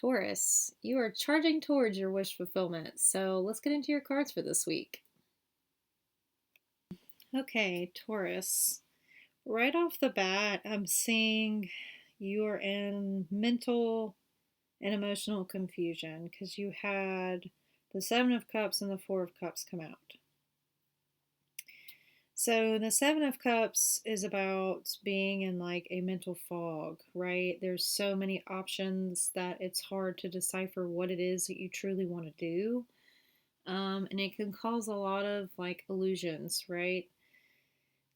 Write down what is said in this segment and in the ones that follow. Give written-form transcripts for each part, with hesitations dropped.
Taurus, you are charging towards your wish fulfillment. So let's get into your cards for this week. Okay, Taurus. Right off the bat, I'm seeing you are in mental and emotional confusion because you had the Seven of Cups and the Four of Cups come out. So the Seven of Cups is about being in like a mental fog, right? There's so many options that it's hard to decipher what it is that you truly want to do. And it can cause a lot of like illusions, right?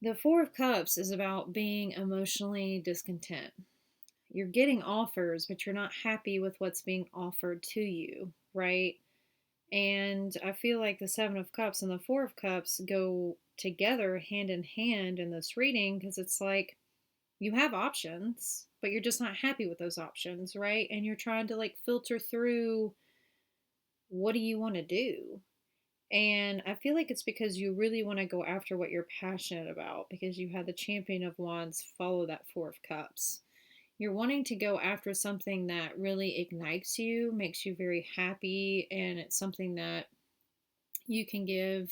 The Four of Cups is about being emotionally discontent. You're getting offers, but you're not happy with what's being offered to you, right? And I feel like the Seven of Cups and the Four of Cups go together hand in hand in this reading because it's like you have options, but you're just not happy with those options, right? And you're trying to like filter through what do you want to do? And I feel like it's because you really want to go after what you're passionate about because you had the Champion of Wands follow that Four of Cups. You're wanting to go after something that really ignites you, makes you very happy, and it's something that you can give,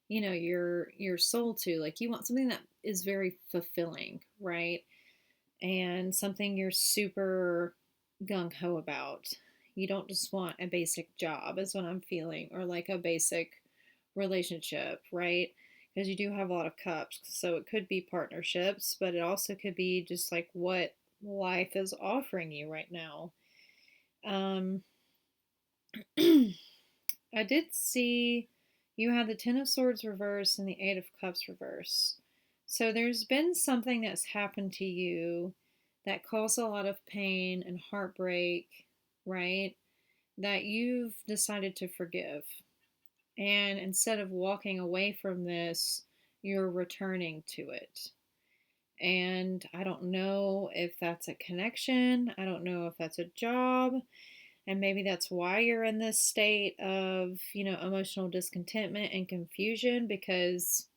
your soul to. Like you want something that is very fulfilling, right? And something you're super gung ho about. You don't just want a basic job, is what I'm feeling, or like a basic relationship, right? Because you do have a lot of cups. So it could be partnerships, but it also could be just like what life is offering you right now. Um, I did see you had the Ten of Swords reverse and the Eight of Cups reverse. So there's been something that's happened to you that caused a lot of pain and heartbreak, right? That you've decided to forgive. And instead of walking away from this, you're returning to it. And I don't know if that's a connection. I don't know if that's a job. And maybe that's why you're in this state of, emotional discontentment and confusion because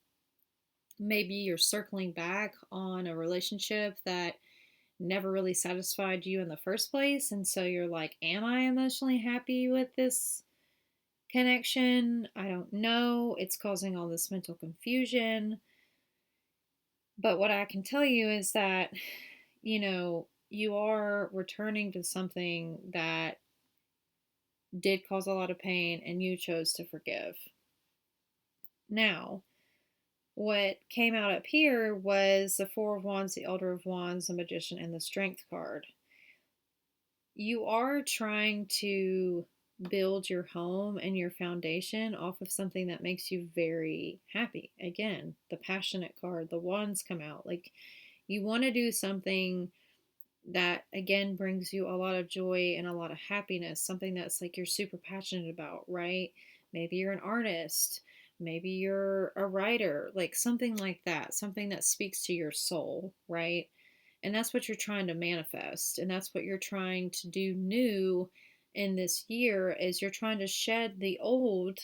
maybe you're circling back on a relationship that never really satisfied you in the first place. And so you're like, am I emotionally happy with this connection? I don't know. It's causing all this mental confusion. But what I can tell you is that, you are returning to something that did cause a lot of pain and you chose to forgive. Now, what came out up here was the Four of Wands, the Elder of Wands, the Magician, and the Strength card. You are trying to build your home and your foundation off of something that makes you very happy. Again, the Passionate card, the Wands come out. Like, you want to do something that again brings you a lot of joy and a lot of happiness, something that's like you're super passionate about, right? Maybe you're an artist, maybe you're a writer, like something like that, something that speaks to your soul, right? And that's what you're trying to manifest, and that's what you're trying to do new in this year is you're trying to shed the old,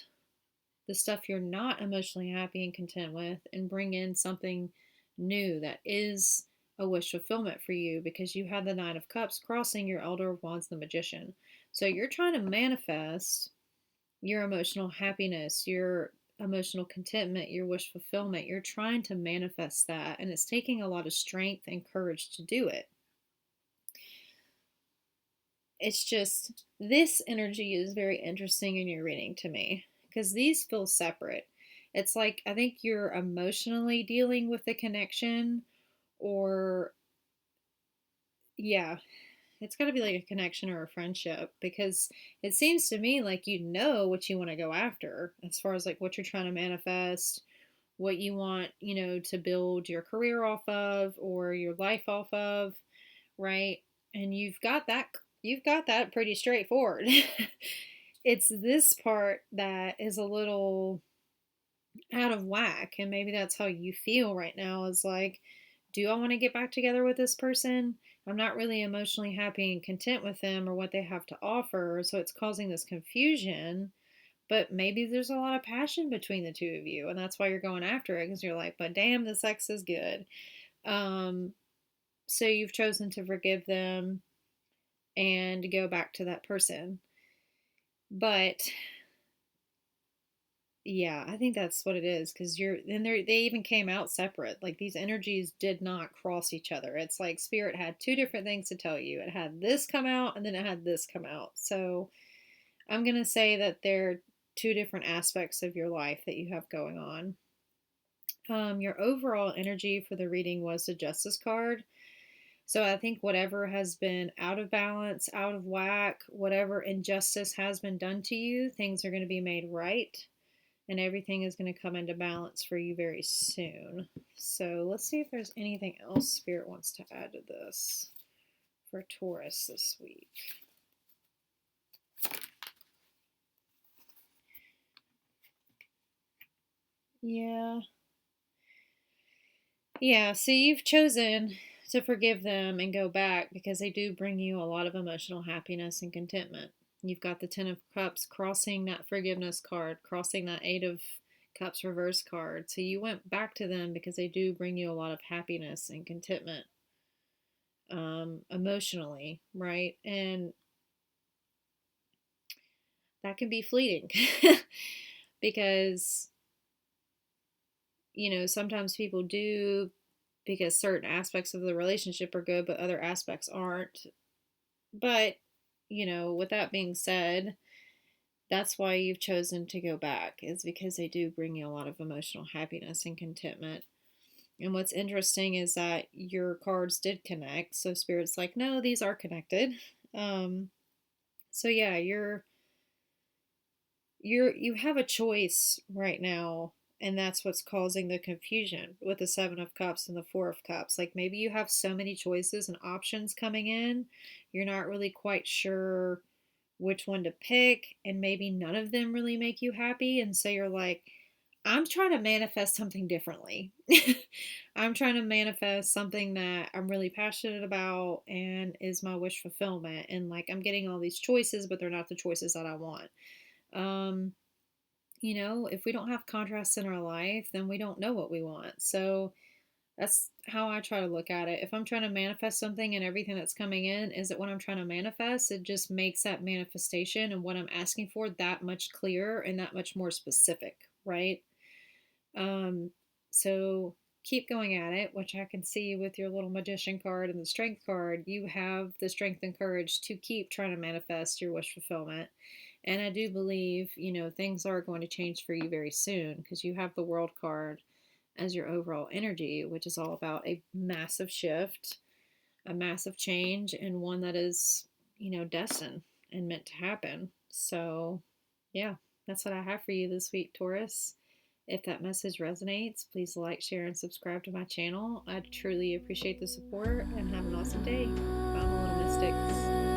the stuff you're not emotionally happy and content with, and bring in something new that is a wish fulfillment for you because you had the Nine of Cups crossing your Elder of Wands, the Magician. So you're trying to manifest your emotional happiness, your emotional contentment, your wish fulfillment. You're trying to manifest that, and it's taking a lot of strength and courage to do it. It's just this energy is very interesting in your reading to me because these feel separate. It's like I think you're emotionally dealing with the connection, or yeah, it's got to be like a connection or a friendship because it seems to me like you know what you want to go after as far as like what you're trying to manifest, what you want, to build your career off of or your life off of, right? And you've got that pretty straightforward. It's this part that is a little out of whack, and maybe that's how you feel right now is like, do I want to get back together with this person? I'm not really emotionally happy and content with them or what they have to offer, so it's causing this confusion. But maybe there's a lot of passion between the two of you, and that's why you're going after it because you're like, but damn, the sex is good. So you've chosen to forgive them. and go back to that person. But yeah, I think that's what it is, because they even came out separate. Like, these energies did not cross each other. It's like spirit had two different things to tell you. It had this come out, and then it had this come out. So I'm going to say that they're two different aspects of your life that you have going on. Your overall energy for the reading was the Justice card. So I think whatever has been out of balance, out of whack, whatever injustice has been done to you, things are going to be made right, and everything is going to come into balance for you very soon. So let's see if there's anything else Spirit wants to add to this for Taurus this week. Yeah. Yeah, so you've chosen to forgive them and go back because they do bring you a lot of emotional happiness and contentment. You've got the Ten of Cups crossing that forgiveness card, crossing that Eight of Cups reverse card. So you went back to them because they do bring you a lot of happiness and contentment, emotionally, right? And that can be fleeting because, sometimes people do, because certain aspects of the relationship are good, but other aspects aren't. But, with that being said, that's why you've chosen to go back, is because they do bring you a lot of emotional happiness and contentment. And what's interesting is that your cards did connect. So Spirit's like, no, these are connected. Um, so yeah, you have a choice right now, and that's what's causing the confusion with the Seven of Cups and the Four of Cups. Like, maybe you have so many choices and options coming in, you're not really quite sure which one to pick, and maybe none of them really make you happy, and so you're like, I'm trying to manifest something differently. I'm trying to manifest something that I'm really passionate about and is my wish fulfillment, and like, I'm getting all these choices, but they're not the choices that I want. um if we don't have contrasts in our life, then we don't know what we want. So that's how I try to look at it. If I'm trying to manifest something and everything that's coming in is it what I'm trying to manifest, it just makes that manifestation and what I'm asking for that much clearer and that much more specific, right? Um, so keep going at it, which I can see with your little magician card and the strength card. You have the strength and courage to keep trying to manifest your wish fulfillment. And I do believe, things are going to change for you very soon, because you have the world card as your overall energy, which is all about a massive shift, a massive change, and one that is, destined and meant to happen. So, yeah, that's what I have for you this week, Taurus. If that message resonates, please like, share, and subscribe to my channel. I truly appreciate the support, and have an awesome day. Bye, my little mystics.